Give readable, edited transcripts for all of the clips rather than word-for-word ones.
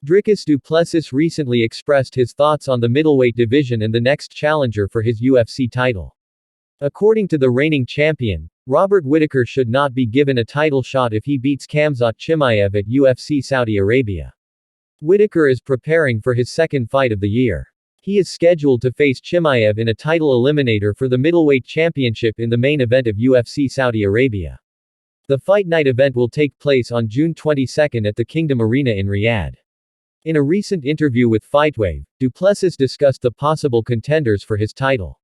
Dricus du Plessis recently expressed his thoughts on the middleweight division and the next challenger for his UFC title. According to the reigning champion, Robert Whittaker should not be given a title shot if he beats Khamzat Chimaev at UFC Saudi Arabia. Whittaker is preparing for his second fight of the year. He is scheduled to face Chimaev in a title eliminator for the middleweight championship in the main event of UFC Saudi Arabia. The Fight Night event will take place on June 22 at the Kingdom Arena in Riyadh. In a recent interview with FightWave, du Plessis discussed the possible contenders for his title.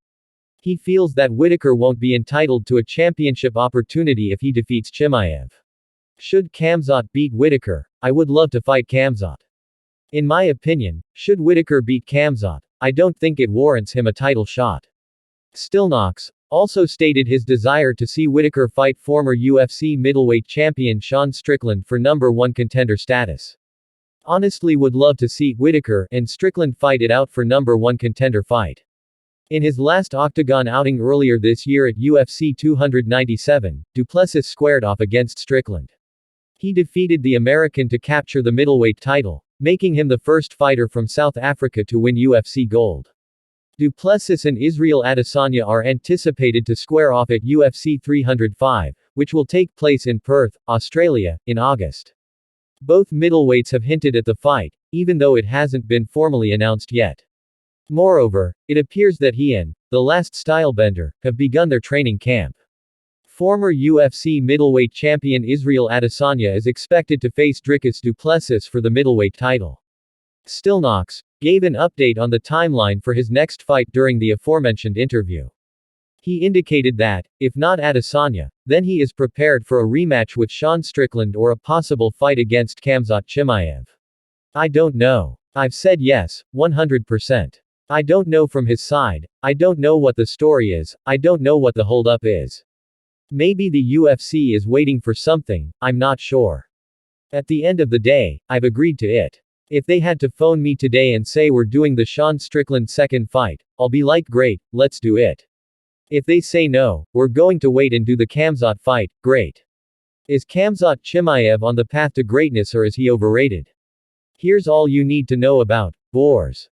He feels that Whittaker won't be entitled to a championship opportunity if he defeats Chimaev. Should Khamzat beat Whittaker, I would love to fight Khamzat. In my opinion, should Whittaker beat Khamzat, I don't think it warrants him a title shot. Stillknox also stated his desire to see Whittaker fight former UFC middleweight champion Sean Strickland for number 1 contender status. Honestly would love to see Whittaker and Strickland fight it out for number 1 contender fight. In his last octagon outing earlier this year at UFC 297, du Plessis squared off against Strickland. He defeated the American to capture the middleweight title, making him the first fighter from South Africa to win UFC gold. Du Plessis and Israel Adesanya are anticipated to square off at UFC 305, which will take place in Perth, Australia, in August. Both middleweights have hinted at the fight, even though it hasn't been formally announced yet. Moreover, it appears that he and the last stylebender have begun their training camp. Former UFC middleweight champion Israel Adesanya is expected to face Dricus du Plessis for the middleweight title. Stillknox gave an update on the timeline for his next fight during the aforementioned interview. He indicated that, if not Adesanya, then he is prepared for a rematch with Sean Strickland or a possible fight against Khamzat Chimaev. I don't know. I've said yes, 100%. I don't know from his side, I don't know what the story is, I don't know what the holdup is. Maybe the UFC is waiting for something, I'm not sure. At the end of the day, I've agreed to it. If they had to phone me today and say we're doing the Sean Strickland second fight, I'll be like great, let's do it. If they say no, we're going to wait and do the Khamzat fight, great. Is Khamzat Chimaev on the path to greatness or is he overrated? Here's all you need to know about Boars.